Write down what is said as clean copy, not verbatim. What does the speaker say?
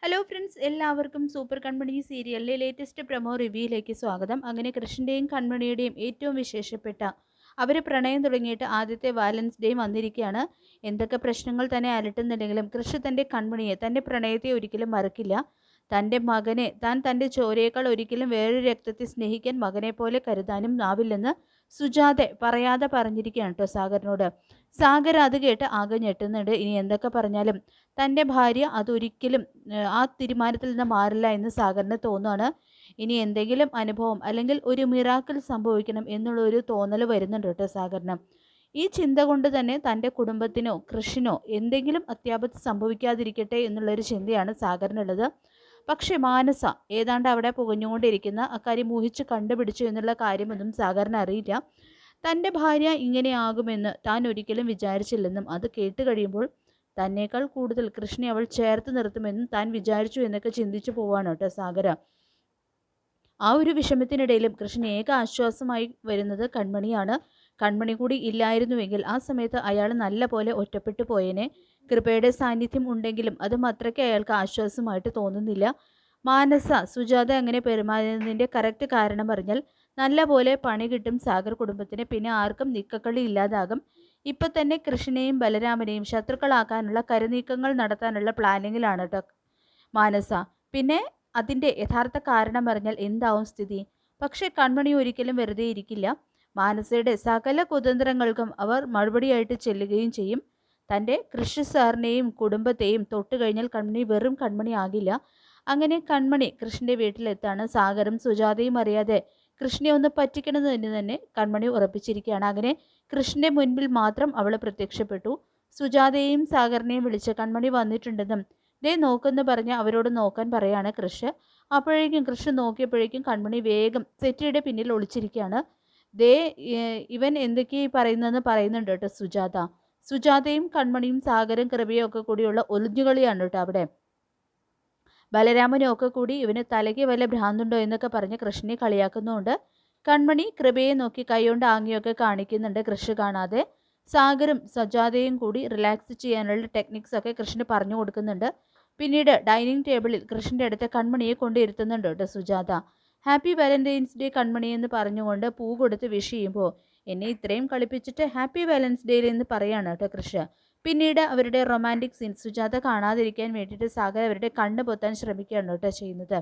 Hello friends, എല്ലാവർക്കും super കൺമണി സീരിയലിലെ latest promo റിവ്യൂയിലേക്ക് സ്വാഗതം. അങ്ങനെ കൃഷ്ണൻ്റെയും കൺമണിയുടെയും ഏറ്റവും വിശേഷപ്പെട്ട അവർ പ്രണയം തുടങ്ങിയിട്ട് ആദ്യത്തെ വാലൻസ് ഡേ വന്നിരിക്കുകയാണ്. എന്തൊക്കെ പ്രശ്നങ്ങൾ തന്നെ അലട്ടുന്നുണ്ടെങ്കിലും കൃഷി തൻ്റെ കൺമണിയെ, തൻ്റെ പ്രണയത്തെ ഒരിക്കലും മറക്കില്ല. തൻ്റെ മകനെ താൻ തൻ്റെ ചോരയേക്കാൾ ഒരിക്കലും വേറൊരു രക്തത്തെ സ്നേഹിക്കാൻ മകനെ പോലെ കരുതാനും ആവില്ലെന്ന് സുജാതെ പറയാതെ പറഞ്ഞിരിക്കുകയാണ് കേട്ടോ സാഗറിനോട്. സാഗർ അത് കേട്ട് ആകെ ഞെട്ടുന്നുണ്ട്. ഇനി എന്തൊക്കെ പറഞ്ഞാലും തൻ്റെ ഭാര്യ അതൊരിക്കലും ആ തീരുമാനത്തിൽ നിന്ന് മാറില്ല എന്ന് സാഗറിന് തോന്നുകയാണ്. ഇനി എന്തെങ്കിലും അനുഭവം അല്ലെങ്കിൽ ഒരു മിറാക്കിൾ സംഭവിക്കണം എന്നുള്ള ഒരു തോന്നൽ വരുന്നുണ്ട് കേട്ടോ സാഗറിന്. ഈ ചിന്ത കൊണ്ട് തന്നെ തൻ്റെ കുടുംബത്തിനോ കൃഷിനോ എന്തെങ്കിലും അത്യാപത്ത് സംഭവിക്കാതിരിക്കട്ടെ എന്നുള്ളൊരു ചിന്തയാണ് സാഗറിനുള്ളത്. പക്ഷേ മാനസ ഏതാണ്ട് അവിടെ പുകഞ്ഞുകൊണ്ടിരിക്കുന്ന അക്കാര്യം ഊഹിച്ച് കണ്ടുപിടിച്ചു എന്നുള്ള കാര്യമൊന്നും സാഗറിന് അറിയില്ല. തൻ്റെ ഭാര്യ ഇങ്ങനെയാകുമെന്ന് താൻ ഒരിക്കലും വിചാരിച്ചില്ലെന്നും അത് കേട്ട് കഴിയുമ്പോൾ തന്നേക്കാൾ കൂടുതൽ കൃഷ്ണനെ അവൾ ചേർത്ത് നിർത്തുമെന്നും താൻ വിചാരിച്ചു എന്നൊക്കെ ചിന്തിച്ചു പോവാണ് കേട്ടോ സാഗര. ആ ഒരു വിഷമത്തിനിടയിലും കൃഷ്ണൻ ഏക ആശ്വാസമായി വരുന്നത് കൺമണിയാണ്. കൺമണി കൂടി ഇല്ലായിരുന്നുവെങ്കിൽ ആ സമയത്ത് അയാൾ നല്ല പോലെ ഒറ്റപ്പെട്ടു പോയേനെ. കൃപയുടെ സാന്നിധ്യം ഉണ്ടെങ്കിലും അതും അത്രയ്ക്ക് അയാൾക്ക് ആശ്വാസമായിട്ട് തോന്നുന്നില്ല. മാനസ സുജാത അങ്ങനെ പെരുമാറുന്നതിൻ്റെ കറക്റ്റ് കാരണം പറഞ്ഞാൽ നല്ല പോലെ പണി കിട്ടും സാഗർ കുടുംബത്തിന്. പിന്നെ ആർക്കും നിക്കക്കളി ഇല്ലാതാകും. ഇപ്പം തന്നെ കൃഷ്ണനെയും ബലരാമനെയും ശത്രുക്കളാക്കാനുള്ള കരുനീക്കങ്ങൾ നടത്താനുള്ള പ്ലാനിങ്ങിലാണ് കേട്ടോ മാനസ. പിന്നെ അതിൻ്റെ യഥാർത്ഥ കാരണം പറഞ്ഞാൽ എന്താവും സ്ഥിതി? പക്ഷേ കൺമണി ഒരിക്കലും വെറുതെ ഇരിക്കില്ല. മാനസയുടെ സകല കുതന്ത്രങ്ങൾക്കും അവർ മറുപടിയായിട്ട് ചെല്ലുകയും ചെയ്യും. തൻ്റെ കൃഷി സാറിനെയും കുടുംബത്തെയും തൊട്ട് കഴിഞ്ഞാൽ കൺമണി വെറും കൺമണി ആകില്ല. അങ്ങനെ കൺമണി കൃഷ്ണൻ്റെ വീട്ടിലെത്താണ്. സാഗറും സുജാതയും അറിയാതെ കൃഷ്ണനെ ഒന്ന് പറ്റിക്കണമെന്ന് തന്നെ കൺമണി ഉറപ്പിച്ചിരിക്കുകയാണ്. അങ്ങനെ കൃഷ്ണന്റെ മുൻപിൽ മാത്രം അവൾ പ്രത്യക്ഷപ്പെട്ടു. സുജാതയെയും സാഗറിനെയും വിളിച്ച് കൺമണി വന്നിട്ടുണ്ടെന്നും ദേ നോക്കെന്ന് പറഞ്ഞ് അവരോട് നോക്കാൻ പറയാണ് കൃഷ്. അപ്പോഴേക്കും കൃഷ് നോക്കിയപ്പോഴേക്കും കൺമണി വേഗം സെറ്റിയുടെ പിന്നിൽ ഒളിച്ചിരിക്കുകയാണ്. ദേ ഇവൻ എന്തൊക്കെയായി പറയുന്നതെന്ന് പറയുന്നുണ്ട് കേട്ടോ സുജാത. സുജാതയും കൺമണിയും സാഗരും കൃപയും ഒക്കെ കൂടിയുള്ള ഒളിഞ്ഞുകളിയാണ് കേട്ടോ അവിടെ. ബലരാമനും ഒക്കെ കൂടി ഇവന് തലയ്ക്ക് വല്ല ഭ്രാന്തുണ്ടോ എന്നൊക്കെ പറഞ്ഞ് കൃഷ്ണനെ കളിയാക്കുന്നുണ്ട്. കൺമണി കൃപയെ നോക്കി കൈകൊണ്ട് ആംഗ്യമൊക്കെ കാണിക്കുന്നുണ്ട്. കൃഷ് കാണാതെ സാഗറും സജാതയും കൂടി റിലാക്സ് ചെയ്യാനുള്ള ടെക്നിക്സ് ഒക്കെ കൃഷ്ണന് പറഞ്ഞു കൊടുക്കുന്നുണ്ട്. പിന്നീട് ഡൈനിങ് ടേബിളിൽ കൃഷ്ണൻ്റെ അടുത്ത് കൺമണിയെ കൊണ്ടിരുത്തുന്നുണ്ട് കേട്ടോ സുജാത. ഹാപ്പി വാലന്റൈൻസ് ഡേ കൺമണി എന്ന് പറഞ്ഞുകൊണ്ട് പൂ കൊടുത്ത് വിഷ് ചെയ്യുമ്പോൾ എന്നെ ഇത്രയും കളിപ്പിച്ചിട്ട് ഹാപ്പി വാലൻസ് ഡേ എന്ന് പറയാണ് കേട്ടോ കൃഷ്. പിന്നീട് അവരുടെ റൊമാൻറ്റിക് സീൻ സുജാത കാണാതിരിക്കാൻ വേണ്ടിയിട്ട് സാഗർ അവരുടെ കണ്ണ് പൊത്താൻ ശ്രമിക്കുകയാണ് കേട്ടോ ചെയ്യുന്നത്.